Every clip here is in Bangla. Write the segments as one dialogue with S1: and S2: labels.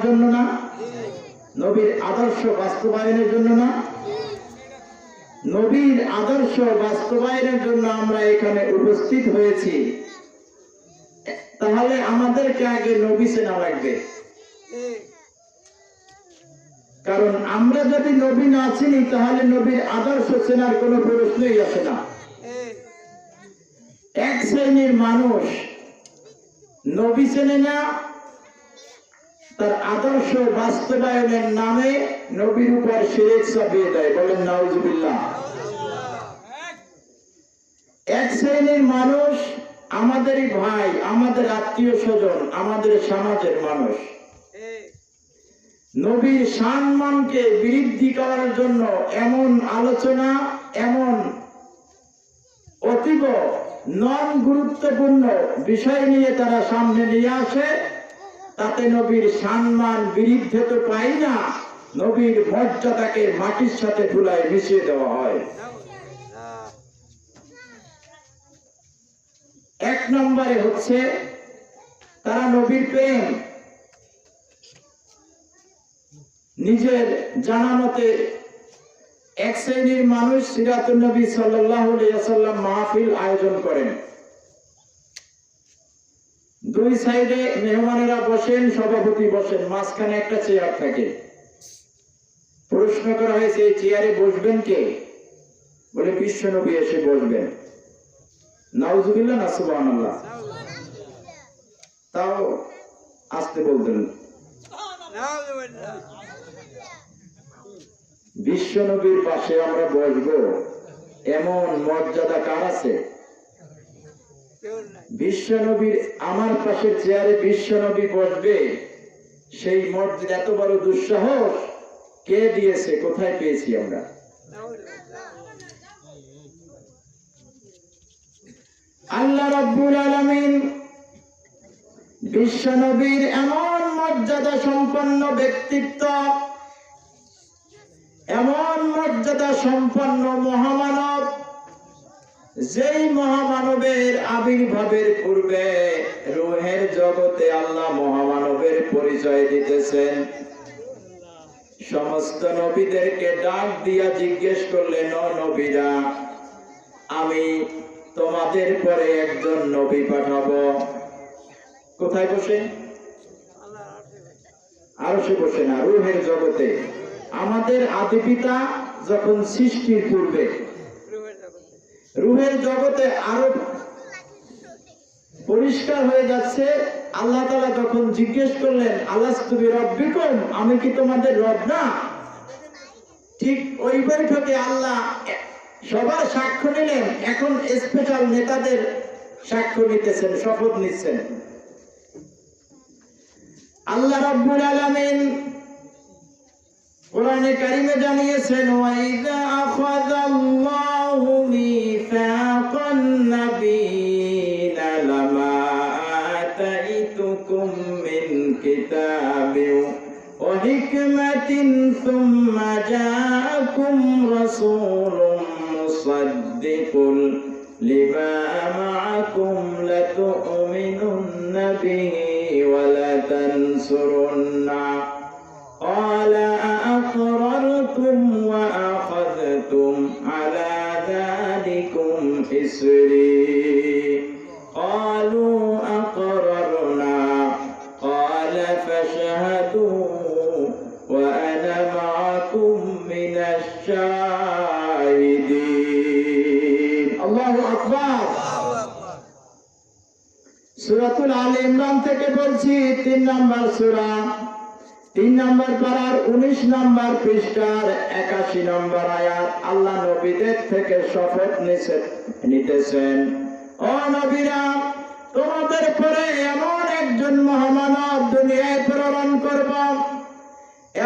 S1: জন্য না, নবীর আদর্শ বাস্তবায়নের জন্য না, নবীর আদর্শ বাস্তবায়নের জন্য আমরা এখানে উপস্থিত হয়েছি। তাহলে আমাদেরকে আগে নবী চেনা লাগবে, কারণ আমরা যদি নবী না চিনি তাহলে নবীর আদর্শ চেনার কোনো প্রশ্নই আসে না। এক শ্রেণীর মানুষ নবী চেনে না, তার আদর্শ বাস্তবায়নের নামে নবীর উপর শিরক চাপিয়ে দেয়, বলেন নাউজুবিল্লাহ। এক শ্রেণীর মানুষ আমাদেরই ভাই, আমাদের আত্মীয় স্বজন, আমাদের সমাজের মানুষ নবীর সম্মানকে বৃদ্ধি করার জন্য এমন আলোচনা, এমন অতীব নন গুরুত্বপূর্ণ বিষয় নিয়ে তারা সামনে নিয়ে আসে, তাতে নবীর সম্মান বৃদ্ধি তো পাই না, নবীর মর্যাদাকে মাটির সাথে ধুলায় মিশিয়ে দেওয়া হয়। এক নম্বরে হচ্ছে তারা নবীর প্রেম নিজের জানা মতে এক শ্রেণীর মানুষ সিরাতুন নবী সাল্লাল্লাহু আলাইহি ওয়াসাল্লাম মাহফিল আয়োজন করেন। দুই সাইডে মেহমানেরা বসেন, সভাপতি বসেন, মাঝখানে একটা চেয়ার থাকে। প্রশ্ন করা হয়েছে এই চেয়ারে বসবেন কে? বলে বিশ্ব নবী এসে বসবেন। নাউজুবিল্লাহ না সুবহানাল্লাহ? তাও আসতে বলতেন। বিশ্ব নবীর পাশে আমরা বসবো এমন মর্যাদা কার আছে? বিশ্ব নবীর আমার পাশের চেয়ারে বিশ্ব নবী বসবে, সেই মর্যাদা এত বড় দুঃসাহস কে দিয়েছে? কোথায় পেয়েছি আমরা? আল্লাহ রাব্বুল আলামিন বিশ্ব নবীর এমন মর্যাদা সম্পন্ন ব্যক্তিত্ব, এমন মর্যাদা সম্পন্ন মহামানব, যেই মহামানবের আবির্ভাবের পূর্বে রূহের জগতে আল্লাহ মহামানবের পরিচয় দিতেছেন। সমস্ত নবীদেরকে ডাক দিয়া জিজ্ঞেস করলেন, ও নবীরা, আমি তোমাদের পরে একজন নবী পাঠাবো। কোথায় বসে? আরশে বসে না, রূহের জগতে। আমাদের আদি পিতা যখন সৃষ্টির পূর্বে রূহের জগতে আরো পরিষ্কার হয়ে যাচ্ছে, আল্লাহ তাআলা যখন জিজ্ঞেস করলেন, আলাস্তু বিরাব্বিকুম, আমি কি তোমাদের রব না? ঠিক ওই বৈঠকে আল্লাহ সবার সাক্ষ্য নিলেন, এখন স্পেশাল নেতাদের সাক্ষ্য নিতেছেন, শপথ নিচ্ছেন। আল্লাহ রাব্বুল আলামিন কোরআনে কারিমে জানিয়েছেন, ওয়াইযা আখাযাল্লাহু মিসাকান নাবিয়্যিনা লামা আতাইতুকুম মিন কিতাবিন ওয়া হিকমাতিন সুম্মা জাআকুম রাসূলুম মুসাদ্দিকুন লিমা মা'আকুম লাতু'মিনুন্না বিহি ওয়া লাতানসুরুন্না قال أأقررتم وأخذتم على ذلكم إصري قالوا أقررنا قال فاشهدوا وأنا معكم من الشاهدين الله أكبر সূরাতুল আলে ইমরান থেকে বলছি, 3 নম্বর সূরা, 3 নম্বর পারার 19 নম্বর পৃষ্ঠার 81 নম্বর আয়াত। আল্লাহ নবীদের থেকে শপথ নিতেছেন, ও নবীরা, তোমাদের পরে এমন একজন মহামানব দুনিয়ায় প্রেরণ করব,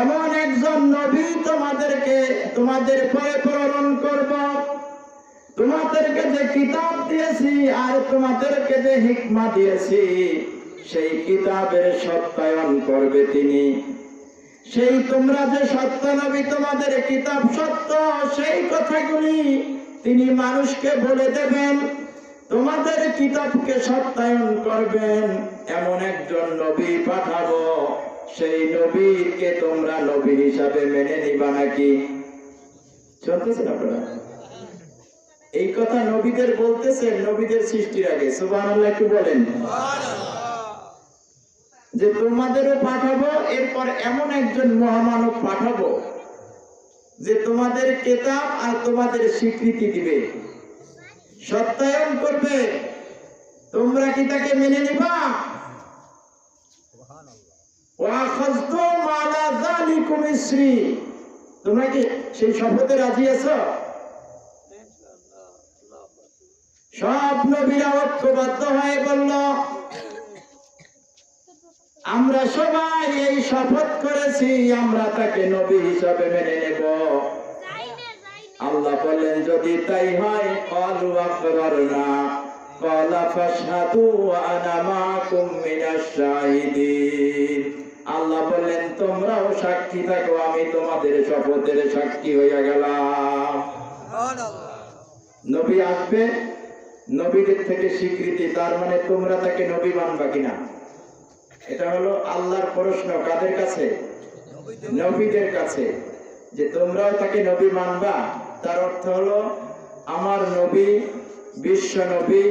S1: এমন একজন নবী তোমাদের পরে প্রেরণ করব। তোমাদেরকে যে কিতাব দিয়েছি আর তোমাদেরকে যে হিকমা দিয়েছি, সেই কিতাবের সত্যায়ন করবে তিনি। সেই তোমরা যে সত্য নবী, তোমাদের কিতাব সত্য, সেই কথাগুলি তিনি মানুষকে বলে দেবেন, তোমাদের কিতাবকে সত্যায়ন করবেন, এমন একজন নবী পাঠাবো। সেই নবীকে তোমরা নবী হিসাবে মেনে নিবা নাকি? শুনতেছেন আপনারা? এই কথা নবীদের বলতেছেন, নবীদের সৃষ্টির আগে। সুবহানাল্লাহ একটু বলেন। যে তোমাদেরও পাঠাবো, এরপর এমন একজন মহামানব পাঠাবো যে তোমাদের কিতাব আর তোমাদের স্বীকৃতি দিবে, সত্যায়ন করবে। তোমরা কি তাকে মেনে নিবা? ওয়াখাযতুম আলা যালিকুম ইসরি, তোমরা কি সেই শপথে রাজি আছো? সব নবীরা ঐক্যবদ্ধ হয়ে বলল, আমরা সবাই এই শপথ করেছি আমরা তাকে নবী হিসাবে মেনে নেব। আল্লাহ বললেন, যদি তাই হয় ক্বালু আকরারনা ক্বালা ফাশহাদু ওয়া আনা মাআকুম মিনাশ শাহিদিন। আল্লাহ বললেন, তোমরাও সাক্ষী থাকো, আমি তোমাদের শপথের সাক্ষী হইয়া গেলাম। নবী আসবে, নবীদের থেকে স্বীকৃতি, তার মানে তোমরা তাকে নবী মানবা কিনা? এটা হলো আল্লাহর প্রশ্ন। কাদের কাছে? নবীদের কাছে, যে তোমরাও তাকে নবী মানবা। তার অর্থ হলো আমার নবী, বিশ্ব নবী,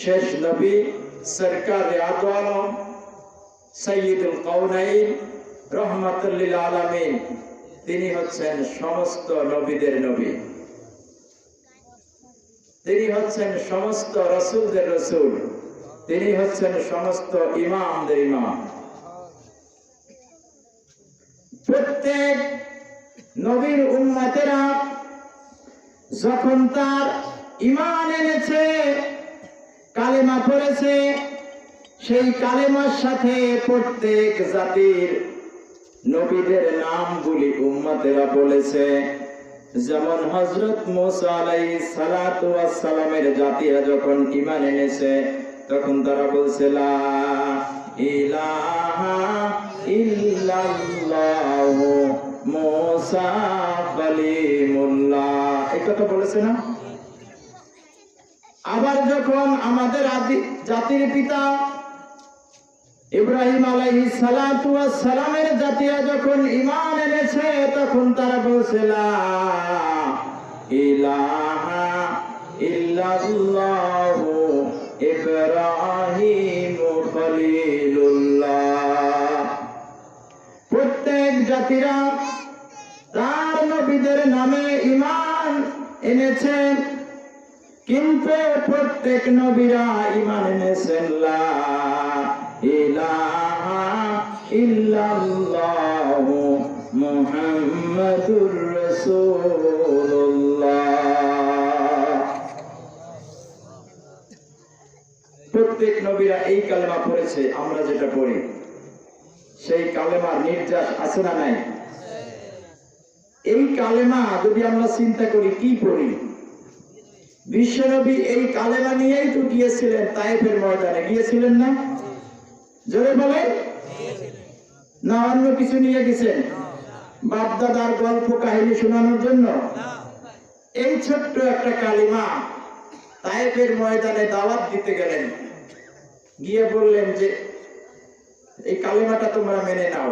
S1: শেষ নবী, সরকারে আদু আলম, সাইয়্যিদুল কাউনাইন, রহমাতুল লিল আলামিন, তিনি হচ্ছেন সমস্ত নবীদের নবী, তিনি হচ্ছেন সমস্ত রাসূলদের রাসূল, তিনি হচ্ছেন সমস্ত ইমামদের ইমাম। প্রত্যেক নবীর উম্মতেরা যখন তার ঈমান এনেছে, কালেমা পড়েছে, সেই কালেমার সাথে প্রত্যেক জাতির নবীদের নামগুলি উম্মতেরা বলেছে। যেমন হযরত মুসা আলাইহিস সালাতু ওয়াস সালামের জাতিরা যখন ঈমান এনেছে, তখন তারা বলছে লা ইলাহা ইল্লাল্লাহু মুসা কালিমুল্লাহ, এই কথা বলেছে না? আবার যখন আমাদের জাতির পিতা ইব্রাহিম আলাইহিস সালাতু ওয়াস সালামের জাতিরা যখন ঈমান এনেছে, তখন তারা বলছে লা ইলাহা ইল্লাল্লাহু ইব্রাহিম খলিলুল্লাহ। প্রত্যেক জাতিরা তার নবীদের নামে ঈমান এনেছে, কিন্তু প্রত্যেক নবীরা ঈমান এনেছেন লা ইলাহা ইল্লাল্লাহু মুহাম্মাদুর রাসূলুল্লাহ। প্রত্যেক নবীরা এই কালেমা পড়েছে। আমরা যেটা পড়ি সেই কালেমার নির্যাস আছে না নাই? এই কালেমা যদি আমরা চিন্তা করি কি পড়ি, বিশ্বনবী এই কালেমা নিয়েই তো গিয়েছিলেন তায়েফের ময়দানে, গিয়েছিলেন না? জোরে বলেন। না অন্য কিছু নিয়ে গেছেন? বাপ দাদার গল্প কাহিনী শোনানোর জন্য? এই ছোট্ট একটা কালিমা তায়েফের ময়দানে দাওয়াত দিতে গেলেন, গিয়ে বললেন যে এই কালিমাটা তোমরা মেনে নাও।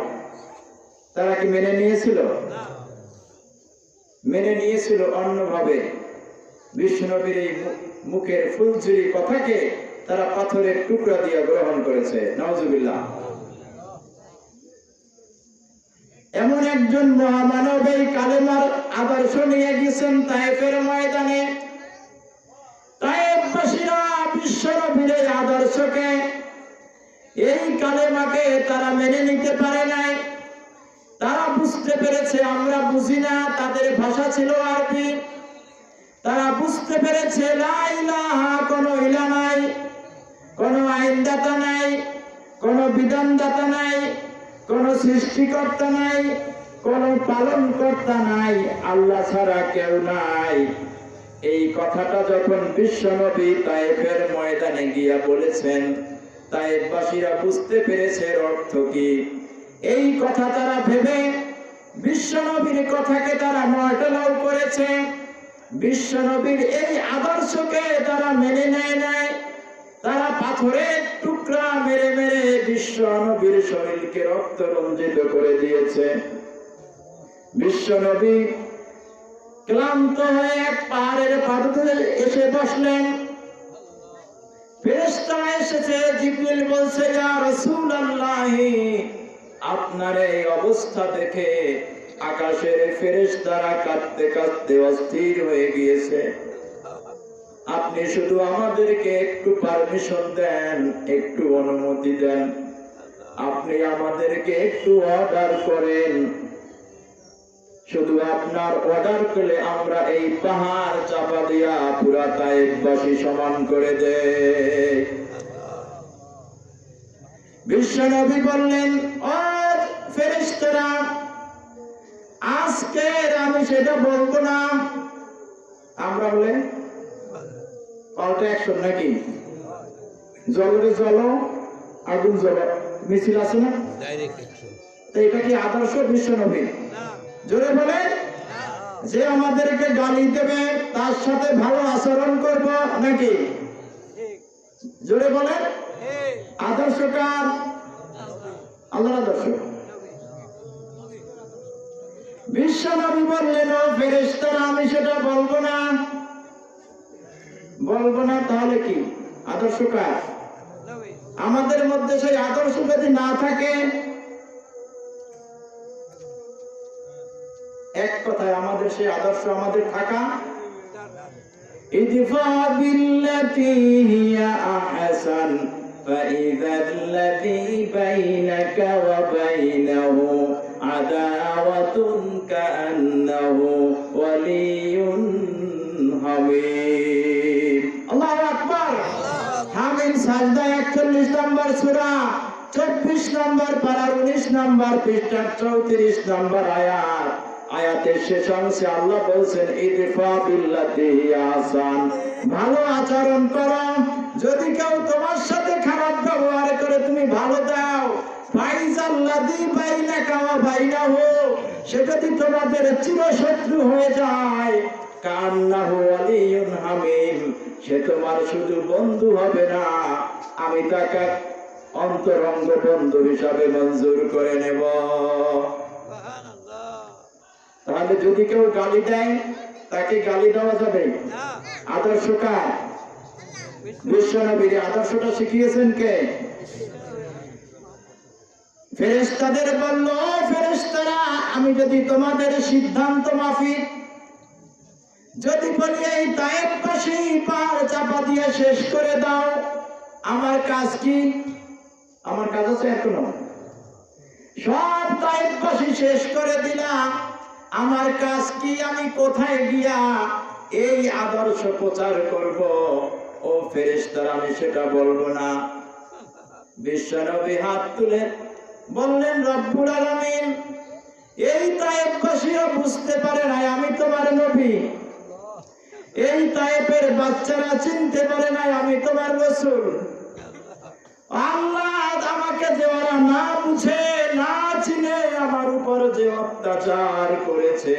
S1: তারা কি মেনে নিয়েছিল? মেনে নিয়েছিল অন্যভাবে। বিশ্বনবীর এই মুখের ফুলঝুরি কথাকে তারা পাথরের টুকরা দিয়ে গ্রহণ করেছে। নাউজুবিল্লাহ। এমন একজন মহামানব এই কালেমার আদর্শ নিয়ে গেছেন তায়েফের ময়দানে। তায়েফবাসীরা বিশ্বনবীর এই আদর্শকে, এই কালেমাকে তারা মেনে নিতে পারে নাই। তারা বুঝতে পেরেছে আমরা বুঝি না, তাদের ভাষা ছিল আরবি। তারা বুঝতে পেরেছে লা ইলাহা, কোনো ইলা নাই, কোনো আইনদাতা নাই, কোনো বিধানদাতা নাই, কোনো সৃষ্টিকর্তা নাই, কোনো পালনকর্তা নাই, আল্লাহ ছাড়া কেউ নাই। এই কথাটা যখন বিশ্বনবী তায়েফের ময়দানে গিয়া বলেছেন, তায়েফবাসীরা বুঝতে পেরেছে অর্থ কি। এই কথা তারা ভেবে বিশ্বনবীর কথাকে তারা মর্যাদাও করেছে, বিশ্বনবীর এই আদর্শকে তারা মেনে নেয় নাই। তারা পাথরের টুকরা মেরে মেরে বিশ্ব নবীর শরীরকে রক্ত রঞ্জিত করে দিয়েছে। বিশ্ব নবী ক্লান্ত হয়ে এক পাহাড়ের পাদদেশে এসে বসলেন। ফেরেশতা এসেছে, জিবরিল বলছে, ইয়া রাসূলুল্লাহ, আপনার এই অবস্থা দেখে আকাশের ফেরেশতারা কাঁদতে কাঁদতে অস্থির হয়ে গিয়েছে। আপনি শুধু আমাদেরকে একটু পারমিশন দেন, একটু অনুমতি দেন, আপনি আমাদেরকে একটু অর্ডার করেন। শুধু আপনার অর্ডার পেলে আমরা এই পাহাড় চাপা দিয়া পুরা তায়েফবাসী সমান করে দেই। বিশ্বনবী বললেন, ও ফেরেশতারা, আজকে আমি সেটা বলবো না। আমরা বলে পাল্টা অ্যাকশন নাকি? জলরে জল, আগুন জল, মিছিল আছে না? Direct action. তো এটা কি আদর্শ বিশ্বনবী? জোরে বলেন। যে আমাদেরকে গালি দেবে তার সাথে ভালো আচরণ করব নাকি? জোরে বলেন। আদর্শ কার? আল্লাহর আদর্শ। বিশ্বনবী বললেন, ও ফেরেশতারা, আমি সেটা বলবো না। বলবো না তাহলে কি? আদর্শ কার? আমাদের মধ্যে সেই আদর্শ যদি না থাকে, এক কথায় আমাদের সেই আদর্শ আমাদের থাকা। ইদফা বিল্লাতি হিয়া আহসান ফাইযাল্লাযী বাইনাকা ওয়া বাইনাহু আদাওয়াতুন কাআন্নাহু ওয়ালিয়্যুন হামীম। আল্লাহু আকবার। হামিম সাজদা 41 নম্বর সূরা 24 নম্বর পারা 19 নম্বর পৃষ্ঠা 34 নম্বর আয়াত। আয়াতের শেষ অংশে আল্লাহ বলছেন, ইদফা বিল্লাতি আহসান, ভালো আচরণ করো। যদি কেউ তোমার সাথে খারাপ ব্যবহার করে তুমি ভালো দাও। ফাইযাল্লাযী বাইনাকা ওয়া বাইনাহু, সে যদি তোমাদের চিরশত্রু হয়ে যায়, কান্নাহু ওয়ালিয়্যুন হামীম, সে তোমার শুধু বন্ধু হবে না, আমি তাকে অন্তরঙ্গ বন্ধু হিসাবে মঞ্জুর করে নেব। তাহলে যদি কেউ গালি দেয়, তাকে গালি দেওয়া যাবে না। আদর্শ কার? বিশ্বনবীর। আদর্শটা শিখিয়েছেন কে? ফেরেশতাদের বলল, ফেরেশতারা, আমি যদি তোমাদের সিদ্ধান্ত মাফিক যদি বলি এই তায়েফবাসী পাহাড় চাপা দিয়ে শেষ করে দাও, আমার কাজ কি? আমার কাজ আছে এখনো। সব তায়েফবাসী শেষ করে দিলাম, আমার কাজ কি? আমি কোথায় গিয়া এই আদর্শ প্রচার করব? ও ফেরেশতারা, আমি সেটা বলবো না। বিশ্বনবী হাত তুলে বললেন, রব্বুল আলামিন, এই তায়েফবাসীরা বুঝতে পারে না আমি তোমার নবী। এই তায়েফের বাচ্চারা চিনতে পারে না আমি তোমার রাসূল। আল্লাহ, আমাকে যে ওরা না বুঝে না চিনে আমার উপর যে অত্যাচার করেছে,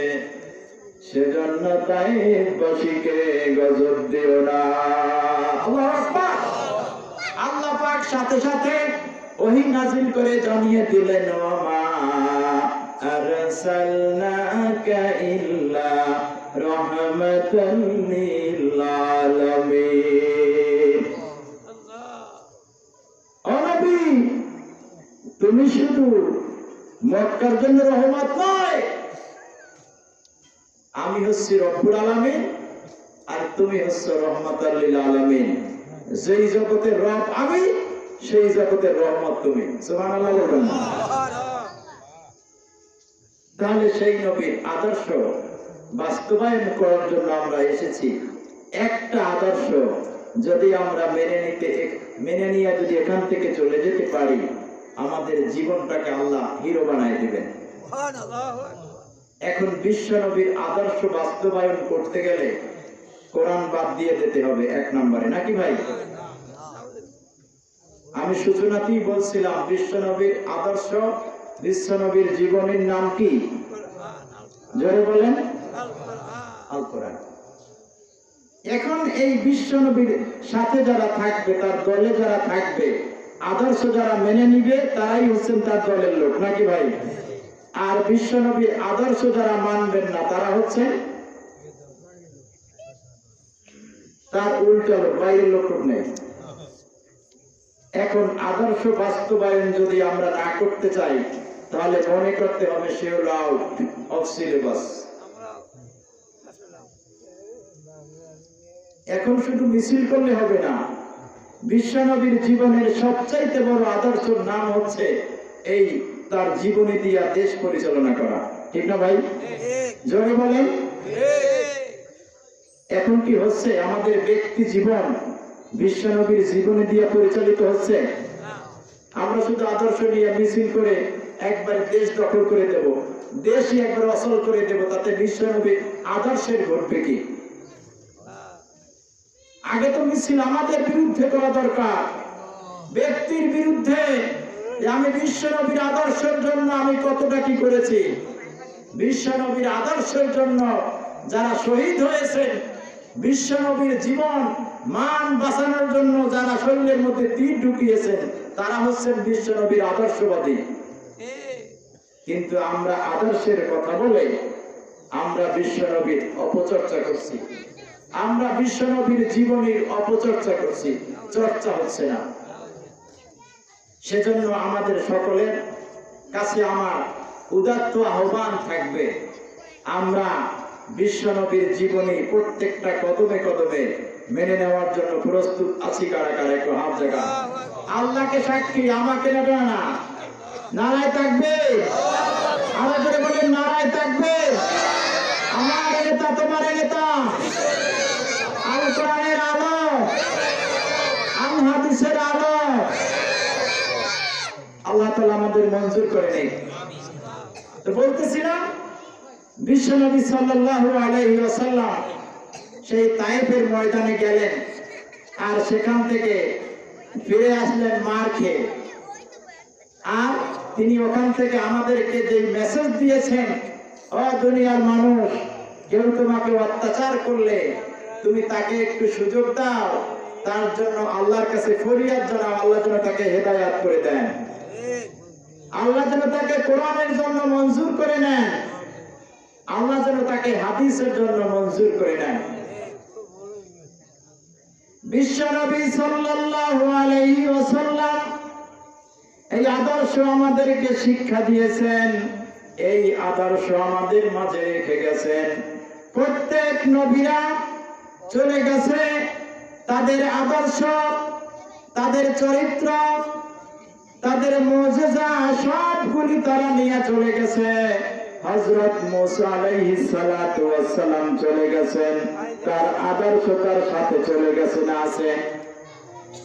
S1: সেজন্য তায়েফবাসীকে গজব দিও না। আল্লাহু আকবার। আল্লাহ পাক সাথে সাথে ওহী নাযিল করে জানিয়ে দিলেন, মা আরসালনাকা ইল্লা রাহমাতাল লিল আলামিন। ও নবী, তুমি শুধু মক্কার জন্য রহমত নয়, আমি হচ্ছি রব্বুল আলামিন আর তুমি হচ্ছ রহমাতাল লিল আলামিন। যেই জগতের রব আমি, সেই জগতের রহমত তুমি। সুবহানাল্লাহ বলবেন। তাহলে সেই নবীর আদর্শ বাস্তবায়ন করার জন্য আমরা এসেছি। একটা আদর্শ যদি আমরা মেনে নিয়ে যদি এখান থেকে চলে যেতে পারি, আমাদের জীবনটাকে আল্লাহ হিরো বানায় দিবেন। এখন বিশ্ব নবীর আদর্শ বাস্তবায়ন করতে গেলে কোরআন বাদ দিয়ে যেতে হবে 1 নম্বরে, নাকি ভাই? আমি সূচনাতেই বলছিলাম, বিশ্ব নবীর আদর্শ, বিশ্ব নবীর জীবনের নাম কি? জোরে বলেন। আল কোরআন। এখন এই বিশ্বনবীর সাথে যারা থাকবে, তার দলে যারা থাকবে, আদর্শ যারা মেনে নিবে, তারাই হচ্ছেন তার দলের লোক, নাকি ভাই? আর বিশ্বনবীর আদর্শ যারা মানবেন না, তারা হচ্ছেন তার উল্টা লোক, বাইরের লোক নেই। এখন আদর্শ বাস্তবায়ন যদি আমরা না করতে চাই, তাহলে মনে করতে হবে সে হলো আউট অফ সিলেবাস। এখন শুধু মিছিল করলে হবে না, বিশ্বনবীর জীবনের সবচাইতে বড় আদর্শের নাম হচ্ছে এই তার জীবনী দিয়া দেশ পরিচালনা করা, ঠিক না ভাই? জোরে বলেন। এখন কি হচ্ছে? আমাদের ব্যক্তি জীবন বিশ্বনবীর জীবনী দিয়ে পরিচালিত হচ্ছে। আমরা শুধু আদর্শ নিয়ে মিছিল করে একবার দেশ দখল করে দেব, দেশই একবার অচল করে দেব, তাতে বিশ্বনবীর আদর্শের ঘটবে কি? আগে তো মিছিল আমাদের বিরুদ্ধে করা দরকার, ব্যক্তির বিরুদ্ধে। আমি বিশ্বনবীর আদর্শের জন্য আমি কতটা কি করেছি, বিশ্বনবীর আদর্শের জন্য যারা শহীদ হয়েছেন, বিশ্বনবীর জীবন মান বাঁচানোর জন্য যারা শরীরের মধ্যে তীর ঢুকিয়েছেন, তারা হচ্ছেন বিশ্বনবীর আদর্শবাদী। কিন্তু আমরা আদর্শের কথা বলে আমরা বিশ্বনবীর অপচর্চা করছি, আমরা বিশ্বনবীর জীবনীর অপচর্চা করছি, চর্চা হচ্ছে না। সেজন্য আমাদের সকলের কাছে আমার উদাত্ত আহ্বান থাকবে, আমরা বিশ্বনবীর জীবনী প্রত্যেকটা কদমে কদমে মেনে নেওয়ার জন্য প্রস্তুত আছি। কারা কারা একটু হাত জায়গা। আল্লাহকে সাক্ষী, আমাকে নেবে না। নারায় থাকবে, আরো করে বলেন নারায় থাকবে। আমার নেতা তোমার নেতা, আল কোরআনের আলো, আল হাদিসের আলো আল্লাহ তাআলা আমাদের মঞ্জুর করে নেই। তো বলতেছিলাম, বিশ্বনবী সাল্লাল্লাহু আলাইহি ওয়াসাল্লাম সেই তায়েফের ময়দানে গেলেন, আর সেখান থেকে ফিরে আসলেন মার খেয়ে। আর তিনি ওখান থেকে আমাদেরকে যে মেসেজ দিয়েছেন, ও দুনিয়ার মানুষ, কেউ তোমাকে অত্যাচার করলে তুমি তাকে একটু সুযোগ দাও, তার জন্য আল্লাহর কাছে ফরিয়াদ জানাও, আল্লাহ যেন তাকে হেদায়াত করে দেন, আল্লাহ যেন তাকে কোরআনের জন্য মঞ্জুর করে নেন, আল্লাহ যেন তাকে হাদিসের জন্য মঞ্জুর করে নেন। বিশ্বনবী সাল্লাল্লাহু আলাইহি ওয়াসাল্লাম এই আদর্শ আমাদেরকে শিক্ষা দিয়েছেন, এই আদর্শ আমাদের মাঝে রেখে গেছেন। প্রত্যেক নবীরা চলে গেছে, তাদের আদর্শ, তাদের চরিত্র, তাদের মুজিজা সবগুলি তারা নিয়ে চলে গেছে। হযরত মুসা আলাইহিস সালাতু ওয়াস সালাম চলে গেছেন, তার আদর্শ তার সাথে চলে গেছে না আছে?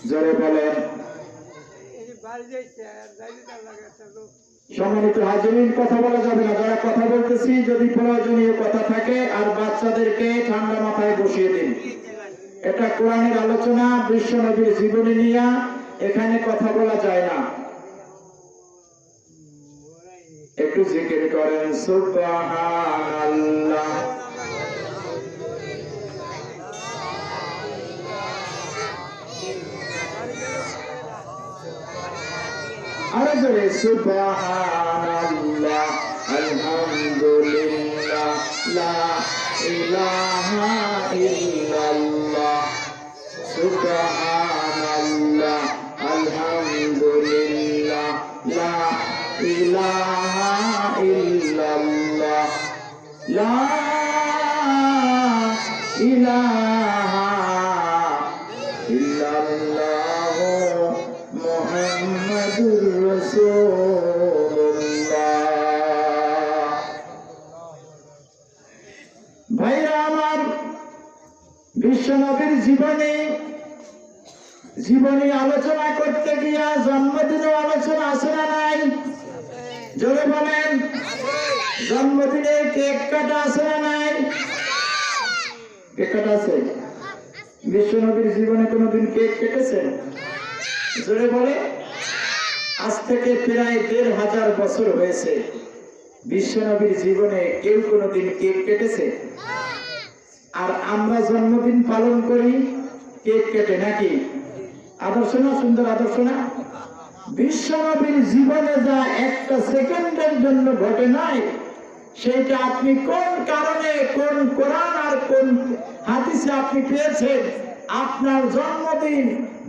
S1: জোরে বলেন। সম্মানিত হাজিরিন, কথা বলা যাবে না, যারা কথা বলতেছি যদি প্রয়োজনীয় কথা থাকে আর বাচ্চাদেরকে ঠান্ডা মাথায় বসিয়ে দিন। এটা কোরআনের আলোচনা, বিশ্বনবীর জীবনী নিয়ে এখানে কথা বলা যায় না। একটু জিকির করেন সুবহানাল্লাহ। আরে জোরে সুবহানাল্লাহ, আলহামদুলিল্লাহ, লা ইলাহা ইল্লাল্লাহ, সুবহানাল্লাহ, আলহামদুলিল্লাহ, লা ইলাহা ইল্লাল্লাহ, লা ইলাহা ইল্লাল্লাহ, মুহাম্মাদুর রাসূলুল্লাহ। ভাইরা আমার, বিশ্বনবীর জীবনী আলোচনা করতে গিয়া জন্মদিনের আলোচনা আছে না নাই? জোরে বলেন। জন্মদিনে কেক কাটা আছে না নাই? কেক কাটা আছে? বিশ্বনবীর জীবনে কোনোদিন কেক কেটেছেন? জোরে বলে। আজ থেকে প্রায় ১৫০০ বছর হয়েছে, বিশ্বনবীর জীবনে কেউ কোনোদিন কেক কেটেছে? আর আমরা জন্মদিন পালন করি কেক কেটে, নাকি? আদর্শ না? সুন্দর আদর্শ না? বিশ্বনবীর জীবনে যা একটা সেকেন্ডের জন্য ঘটে নাই, সেটা আপনি কোন কারণে, কোন কোরআন আর কোন হাদিসে আপনি পেয়েছেন? আপনার জন্মদিন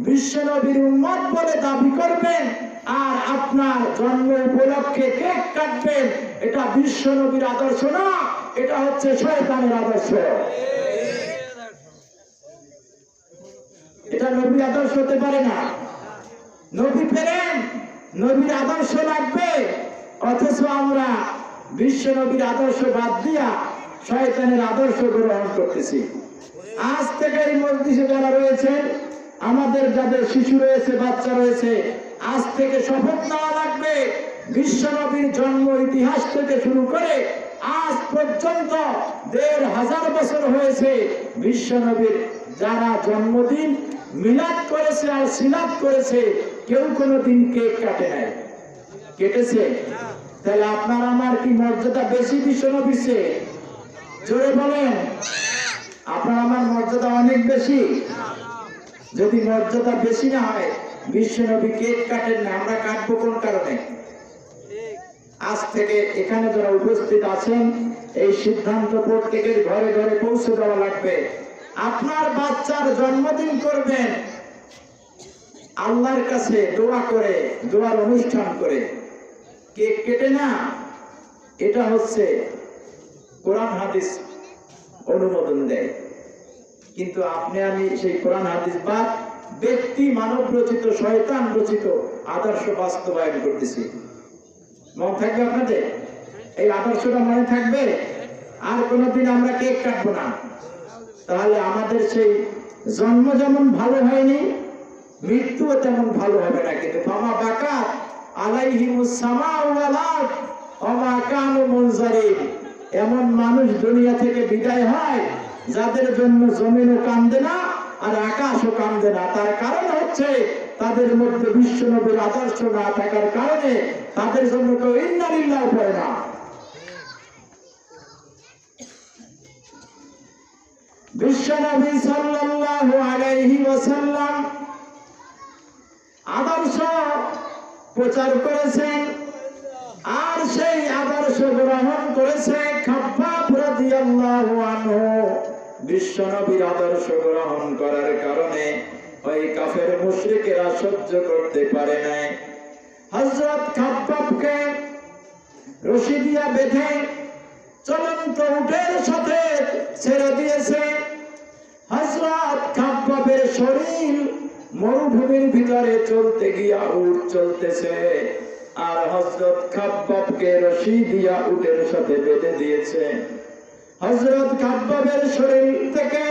S1: বিশ্বনবীর উম্মত বলে দাবি করবেন আর আপনার জন্ম উপলক্ষে কেক কাটবেন, এটা বিশ্বনবীর আদর্শ না, এটা হচ্ছে শয়তানের আদর্শ। এটা নবীর আদর্শ হতে পারে না। নবী পেলেন, নবীর আদর্শ লাগবে, অথচ আমরা বিশ্ব নবীর আদর্শ বাদ দিয়া শয়তানের আদর্শ গ্রহণ করতেছি। আজ থেকে এই মজলিসে যারা রয়েছেন, আমাদের যাদের শিশু রয়েছে, বাচ্চা রয়েছে, আজ থেকে শপথ নেওয়া লাগবে বিশ্ব নবীর জন্ম ইতিহাস থেকে শুরু করে আজ পর্যন্ত ১৫০০ বছর হয়েছে বিশ্ব নবীর যারা জন্মদিন মিলাদ করেছে আর সিলাদ করেছে, কেউ কোনোদিন কেক কাটে নাই। কেটেছে? তাহলে আপনার আমার কি মর্যাদা বেশি বিশ্ব নবীর চেয়ে? জোরে বলেন। আপনার আমার মর্যাদা অনেক বেশি? যদি মর্যাদা বেশি না হয়, বিশ্ব নবী কেক কাটেন না, আমরা কাটবো কোন কারণে? আজ থেকে এখানে যারা উপস্থিত আছেন, এই সিদ্ধান্ত প্রত্যেকের ঘরে ঘরে পৌঁছে দেওয়া লাগবে। আপনার বাচ্চার জন্মদিন করবেন আল্লাহর কাছে দোয়া করে, দোয়ার অনুষ্ঠান করে, কেক কেটে না। এটা হচ্ছে কোরআন হাদিস অনুমোদন দেয়, কিন্তু আপনি আমি সেই কোরআন হাদিস বা ব্যক্তি মানব রচিত, শয়তান রচিত আদর্শ বাস্তবায়ন করতেছি। মনে থাকবে আপনাদের? এই আদর্শটা মনে থাকবে? আর কোনোদিন আমরা কেক কাটবো না। তাহলে আমাদের সেই জন্ম যেমন ভালো হয়নি, মৃত্যুও তেমন ভালো হবে না। কিন্তু ফামা বাকাত আলাইহিমুস সামাউ ওয়াল আরদ ওয়া মা কানু মুনজারিন, এমন মানুষ দুনিয়া থেকে বিদায় হয় যাদের জন্য জমিনও কান্দে না আর আকাশও কান্দে না। তার কারণ হচ্ছে তাদের মধ্যে বিশ্ব নবীর আদর্শ না থাকার কারণে তাদের জন্য কেউ ইন্না লিল্লাহ পড়ে না। বিশ্ব নবী সাল্লাল্লাহু আলাইহি ওয়াসাল্লাম আদর্শ প্রচার করেছেন, আর সেই আদর্শ গ্রহণ করেছে খাব্বাব রাদিয়াল্লাহু আনহু। বিশ্ব নবীর আদর্শ গ্রহণ করার কারণে ওই কাফের মুশরিকেরা সহ্য করতে পারে নাই। হযরত খাব্বাবকে রশি দিয়া বেঁধে চলন্ত উটের সাথে ছেড়ে দিয়েছে। হযরত খাব্বাবের শরীর মরুভূমির ভিতরে চলতে গিয়া উট চলতেছে, আর হযরত খাব্বাবকে রশি দিয়া উটের সাথে বেঁধে দিয়েছে। হযরত খাব্বাবের শরীর থেকে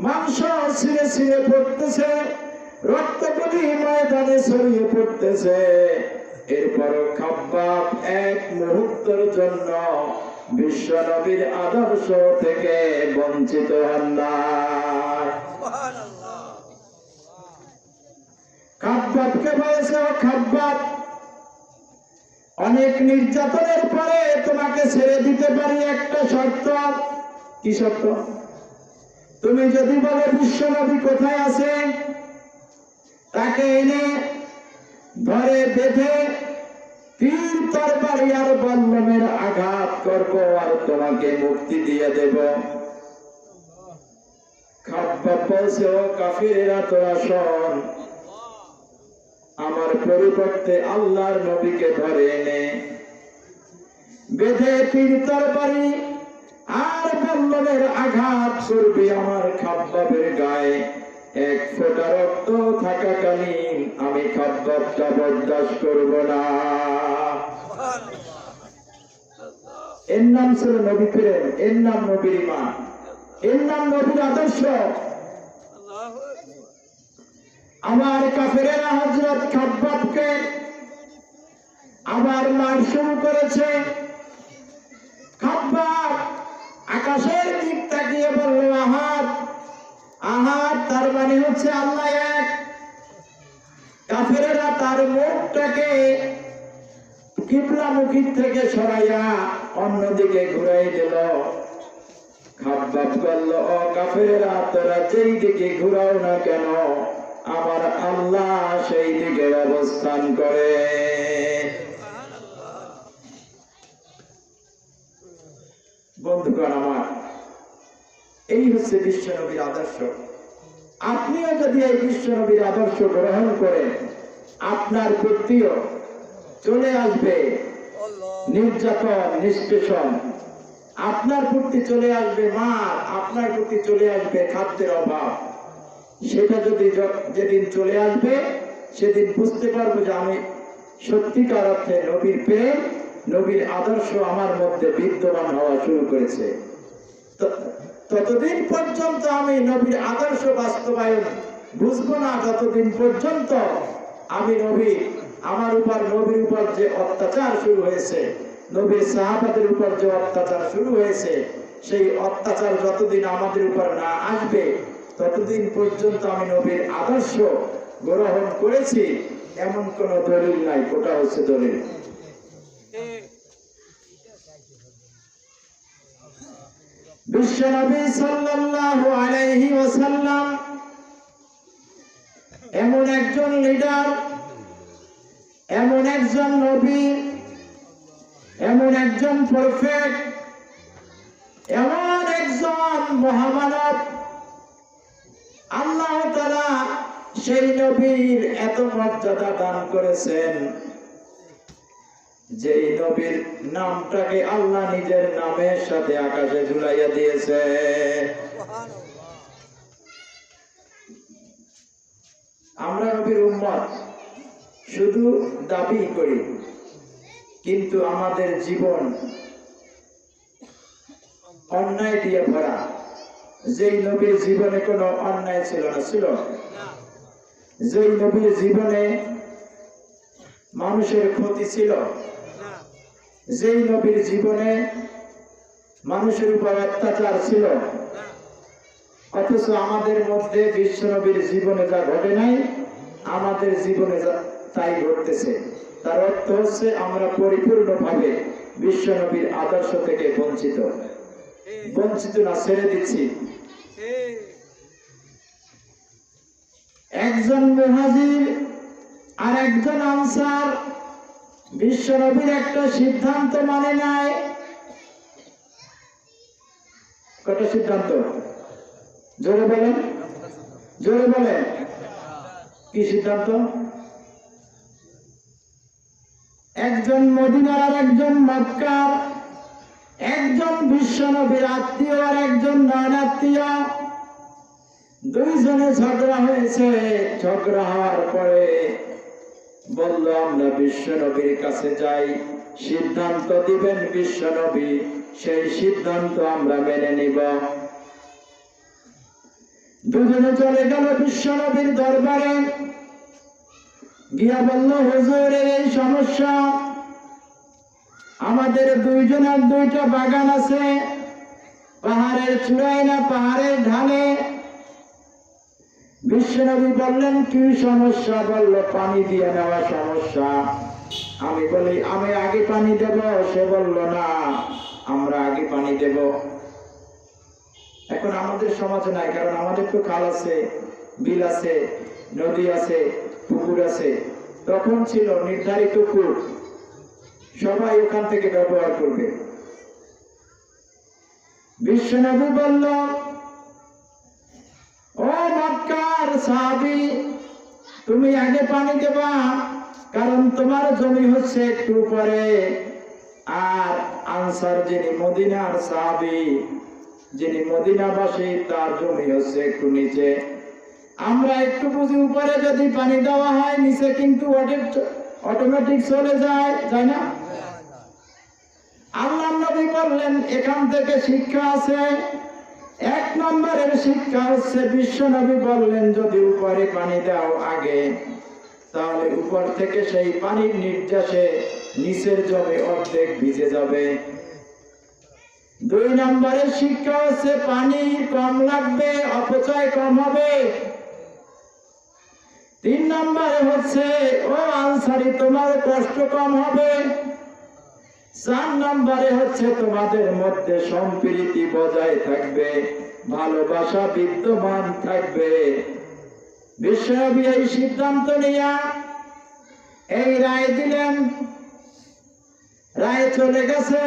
S1: মাংস ছিঁড়ে ছিঁড়ে পড়তেছে, রক্তগুলি ময়দানে ছড়িয়ে পড়তেছে। এরপরও খাব্বাব এক মুহূর্তের জন্য বিশ্ব নবীর আদর্শ থেকে বঞ্চিত হন না। খাব্বাবকে বলেছে, ও খাব্বাব, অনেক নির্যাতনের পরে তোমাকে ছেড়ে দিতে পারি, একটা শর্ত। কি শর্ত? তুমি যদি বলো বিশ্ব নবী কোথায় আছে, তাকে এনে ধরে বেঁধে তীর তরবারি আর বল্লমের আঘাত করব আর তোমাকে মুক্তি দিয়ে দেব। খাব্বাব বলছে, ও কাফিরেরা, তোরা শোন, আমার পরিবর্তে আল্লাহর নবীকে ধরে এনে বেঁধে তীর তরবারি আর বল্লমের আঘাত করবি আমার খাব্বাবের গায়ে। এক ফোঁটা রক্ত থাকাকালীন আমি খাব্বাবটা বরদাস্ত করব না। এর নাম ছিল নবী প্রেম, এর নাম নবীর ঈমান, এর নাম নবীর আদর্শ। আমার কাফেরেরা হযরত খাব্বাবকে আবার মার শুরু করেছে। খাব্বাব আকাশের দিক তাকিয়ে বলল, আহাদ। আহাদ তার মানে হচ্ছে আল্লাহ এক। কাফেরেরা তার মুখটাকে কিবলামুখী থেকে সরাইয়া অন্যদিকে ঘুরাই দিল। খাব্বাব বলল, ও কাফেরেরা, তোরা যেই দিকে ঘুরাও না কেন আমার আল্লাহ সেই দিকে অবস্থান করে। বন্ধুগণ আমার, এই হচ্ছে বিশ্বনবীর আদর্শ। আপনিও যদি এই বিশ্বনবীর আদর্শ গ্রহণ করেন, আপনার প্রতিও চলে আসবে নির্যাতন, নিষ্পেষণ, আপনার প্রতি চলে আসবে মার, আপনার প্রতি চলে আসবে খাদ্যের অভাব। সেটা যদি যেদিন চলে আসবে সেদিন বুঝতে পারবো যে আমি সত্যিকার অর্থে নবীর প্রেম, নবীর আদর্শ আমার মধ্যে বিদ্যমান হওয়া শুরু করেছে। ততদিন পর্যন্ত আমি নবীর আদর্শ বাস্তবায়ন বুঝবো না, যতদিন পর্যন্ত আমি আমার উপর নবীর উপর যে অত্যাচার শুরু হয়েছে, নবীর সাহাবাদের উপর যে অত্যাচার শুরু হয়েছে, সেই অত্যাচার যতদিন আমাদের উপর না আসবে ততদিন পর্যন্ত আমি নবীর আদর্শ গ্রহণ করেছি এমন কোন দলিল নাই। ওটা হচ্ছে দলিল। বিশ্বনবী সাল্লাল্লাহু আলাইহি ওয়াসাল্লাম এমন একজন লিডার, এমন একজন নবী, এমন একজন প্রফেট, এমন একজন মহামানব। আল্লাহ তাআলা সেই নবীর এত মর্যাদা দান করেছেন, যেই নবীর নামটাকে আল্লাহ নিজের নামের সাথে আকাশে ঝুলাইয়া দিয়েছে। আমরা নবীর উম্মত শুধু দাবি করি, কিন্তু আমাদের জীবন অন্যায় দিয়ে ভরা। যেই নবীর জীবনে কোনো অন্যায় ছিল না, ছিল? যেই নবীর জীবনে মানুষের ক্ষতি ছিল, যেই নবীর জীবনে মানুষের উপর অত্যাচার ছিল, অথচ আমাদের মধ্যে বিশ্ব নবীর জীবনে যা ঘটে নাই আমাদের জীবনে তাই ঘটতেছে। তার অর্থ হচ্ছে আমরা পরিপূর্ণভাবে বিশ্ব নবীর আদর্শ থেকে বঞ্চিত না, ছেড়ে দিচ্ছি। একজন মুহাজির আর একজন আনসার বিশ্ব নবীর একটা সিদ্ধান্ত মানে নাই। কটা সিদ্ধান্ত? জোরে বলেন, জোরে বলেন। কি সিদ্ধান্ত? একজন মদিনার আর একজন মক্কার, একজন বিশ্ব নবীর আত্মীয় আর একজন নন আত্মীয়, দুইজনে ঝগড়া হয়েছে। ঝগড়া হওয়ার পরে বলল, আমরা বিশ্ব নবীর কাছে যাই, সিদ্ধান্ত দিবেন বিশ্ব নবী, সেই সিদ্ধান্ত আমরা মেনে নিব। দুজনে চলে গেল বিশ্ব নবীর দরবারে, গিয়া বলল, হুজুর এই সমস্যা, আমাদের দুইজনের দুইটা বাগান আছে, পাহাড়ের চূড়ায় না পাহাড়ের ঢালে। বিশ্বনবী বললেন, কি সমস্যা? বলল, পানি দিয়ে নেওয়া সমস্যা। আমি বলি, আমি আগে পানি দেব। সে বলল, না, আমরা আগে পানি দেব। এখন আমাদের সমাজে নাই, কারণ আমাদের তো খাল আছে, বিল আছে, নদী আছে, পুকুর আছে। তখন ছিল নির্ধারিত কূপ, সবাই ওখান থেকে ব্যবহার করবে। বিশ্বনবী বলল, ও মক্কার সাহাবী, তুমি আগে পানি দেবা, কারণ তোমার জমি হচ্ছে একটু উপরে, আর আনসার যিনি মদিনার সাহাবী, যিনি মদিনাবাসী, তার জমি হচ্ছে একটু নিচে। আমরা একটু বুঝি উপরে যদি পানি দেওয়া হয়, নিচে কিন্তু অটোমেটিক চলে যায়, তাই না? আল্লাহ নবী বললেন, এখান থেকে শিক্ষা আছে। এক নম্বরের শিক্ষা হচ্ছে, বিশ্ব নবী বললেন, যদি উপরে পানি দাও আগে, তাহলে উপর থেকে সেই পানির নির্যাসে নিচের জমি অর্ধেক ভিজে যাবে। দুই নম্বরের শিক্ষা হচ্ছে, পানি কম লাগবে, অপচয় কম হবে। তিন নম্বরে হচ্ছে, ও আনসারী, তোমার কষ্ট কম হবে। 4 নম্বরে হচ্ছে তোমাদের মধ্যে সম্প্রীতি বজায় থাকবে, ভালোবাসা বিদ্যমান থাকবে। বিশ্বনবী এই সিদ্ধান্ত নিয়ে এই রায় দিলেন। রায় চলে গেছে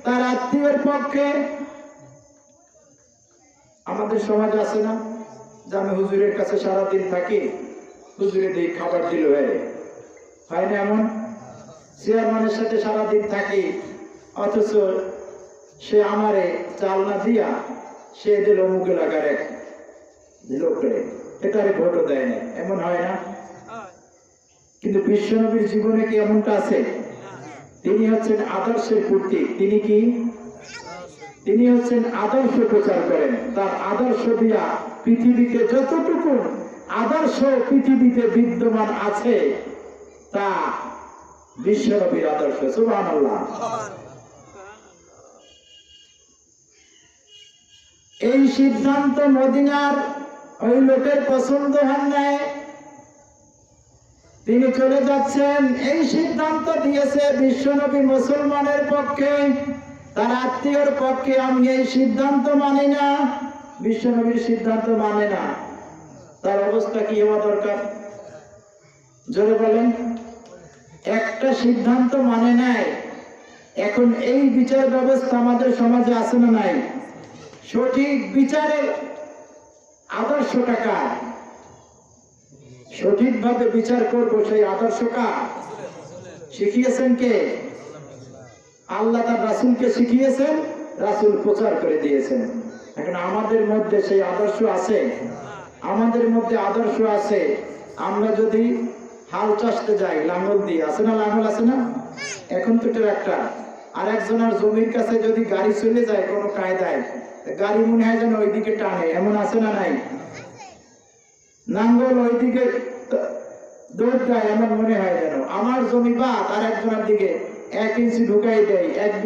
S1: তার আত্মীয়ের পক্ষে। আমাদের সমাজ আছে না যে আমি হুজুরের কাছে সারাদিন থাকি, হুজুরে দিয়ে খাবার দিল, হয় না এমন? চেয়ারম্যানের সাথে সারাদিন থাকি, অথচ সে আমারে চাল না দিয়া সে দিল মুখ এলাকার এক লোকরে, এটারে ভোটও দেয় না, এমন হয় না? কিন্তু বিশ্বনবীর জীবনে কি এমনটা আছে? তিনি হচ্ছেন আদর্শের প্রতীক। তিনি কি? তিনি হচ্ছেন আদর্শ প্রচার করেন। তার আদর্শ দিয়া পৃথিবীতে যতটুকু আদর্শ পৃথিবীতে বিদ্যমান আছে তা বিশ্বনবীর আদর্শ। সুবহানাল্লাহ। এই সিদ্ধান্ত মদিনার ওই লোকের পছন্দ হয় নাই, তিনি চলে যাচ্ছেন। এই সিদ্ধান্ত দিয়েছে বিশ্বনবী মুসলমানের পক্ষে, তার আত্মীয়র পক্ষে আমি এই সিদ্ধান্ত মানি না। বিশ্বনবীর সিদ্ধান্ত মানে না, তার অবস্থা কি হওয়া দরকার? জোরে বলেন। একটা সিদ্ধান্ত মানে নাই। এখন এই বিচার ব্যবস্থা আমাদের সমাজে আছে না নাই? সঠিক বিচারের আদর্শটা কার? সঠিকভাবে বিচার করবো সেই আদর্শ কার? শিখিয়েছেন কে? আল্লাহ তার রাসূলকে শিখিয়েছেন, রাসূল প্রচার করে দিয়েছেন। এখন আমাদের মধ্যে সেই আদর্শ আছে? আমাদের মধ্যে আদর্শ আছে। আমরা যদি হাল চাষতে যাই লাঙ্গল দিয়ে, আছে না? লাঙ্গল আছে না? এখন তো ট্রাক্টর। আর একজনের জমির কাছে যদি গাড়ি চলে যায় কোনো কায়দায়, গাড়ি মনে হয় যেন ওইদিকে টানে, এমন আছে না নাই? নাঙ্গল ওইদিকে দৌড় দেয়, এমন মনে হয় যেন আমার জমি বা তার একজনের দিকে 1 ইঞ্চি ঢুকাই দেয়, 1 বিঘা